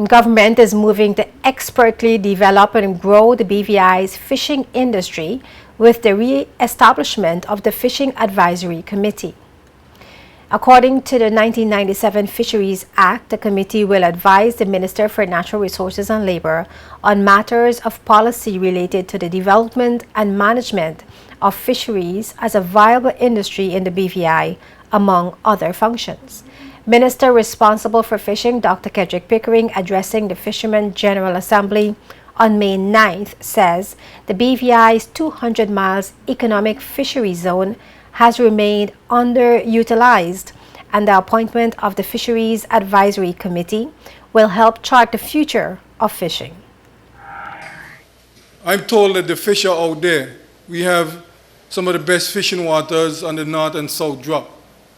Government is moving to expertly develop and grow the BVI's fishing industry with the re-establishment of the Fishing Advisory Committee. According to the 1997 Fisheries Act, the committee will advise the Minister for Natural Resources and Labor on matters of policy related to the development and management of fisheries as a viable industry in the BVI, among other functions. Minister responsible for fishing, Dr. Kedrick Pickering, addressing the Fishermen General Assembly on May 9th, says the BVI's 200 miles economic fishery zone has remained underutilized, and the appointment of the Fisheries Advisory Committee will help chart the future of fishing. I'm told that the fish are out there. We have some of the best fishing waters on the North and South Drop.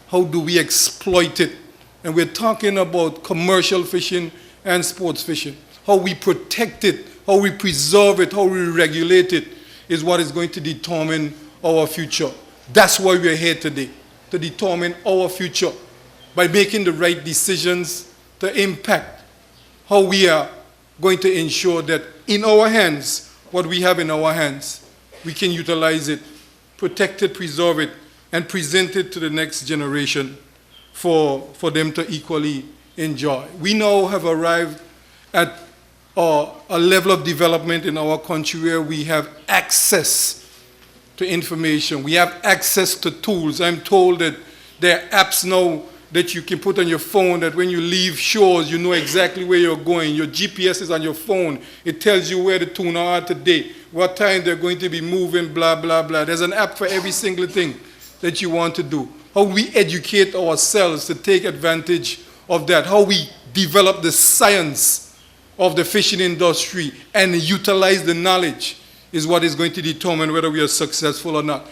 How do we exploit it? And we're talking about commercial fishing and sports fishing. How we protect it, how we preserve it, how we regulate it is what is going to determine our future. That's why we're here today, to determine our future by making the right decisions to impact how we are going to ensure that in our hands, what we have in our hands, we can utilize it, protect it, preserve it, and present it to the next generation for them to equally enjoy. We now have arrived at a level of development in our country where we have access to information. We have access to tools. I'm told that there are apps now that you can put on your phone that when you leave shores, you know exactly where you're going. Your GPS is on your phone. It tells you where the tuna are today, what time they're going to be moving, blah, blah, blah. There's an app for every single thing that you want to do. How we educate ourselves to take advantage of that. How we develop the science of the fishing industry and utilize the knowledge is what is going to determine whether we are successful or not.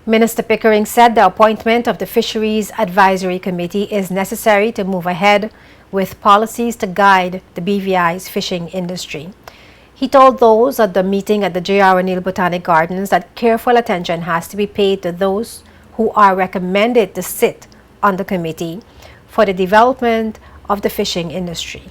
Minister Pickering said the appointment of the Fisheries Advisory Committee is necessary to move ahead with policies to guide the BVI's fishing industry. He told those at the meeting at the J.R. O'Neill Botanic Gardens that careful attention has to be paid to those who are recommended to sit on the committee for the development of the fishing industry.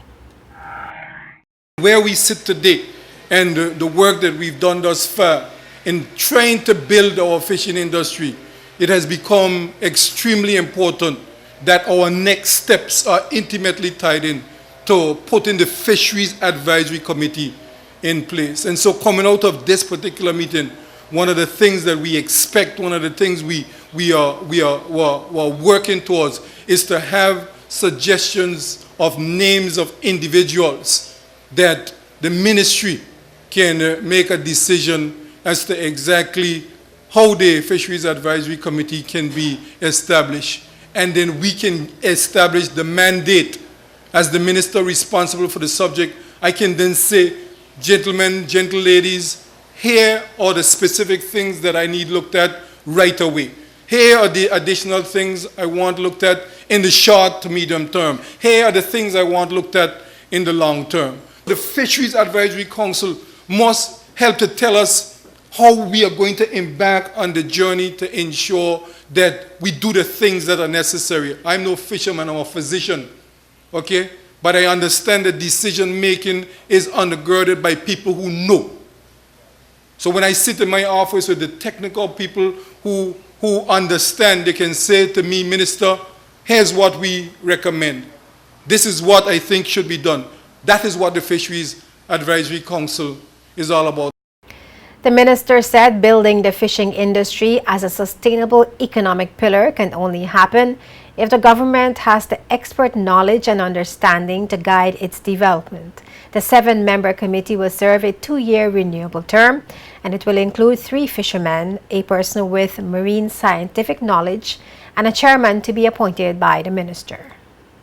Where we sit today and the work that we've done thus far in trying to build our fishing industry, it has become extremely important that our next steps are intimately tied in to putting the Fisheries Advisory Committee in place. And so coming out of this particular meeting, one of the things that we expect, one of the things we are working towards is to have suggestions of names of individuals that the ministry can make a decision as to exactly how the Fisheries Advisory Committee can be established. And then we can establish the mandate. As the minister responsible for the subject, I can then say, gentlemen, gentle ladies, here are the specific things that I need looked at right away. Here are the additional things I want looked at in the short to medium term. Here are the things I want looked at in the long term. The Fisheries Advisory Council must help to tell us how we are going to embark on the journey to ensure that we do the things that are necessary. I'm no fisherman, I'm a physician, okay? But I understand that decision making is undergirded by people who know. So when I sit in my office with the technical people who understand, they can say to me, Minister, here's what we recommend. This is what I think should be done. That is what the Fisheries Advisory Council is all about. The minister said building the fishing industry as a sustainable economic pillar can only happen if the government has the expert knowledge and understanding to guide its development. The 7-member committee will serve a 2-year renewable term, and it will include 3 fishermen, a person with marine scientific knowledge, and a chairman to be appointed by the minister.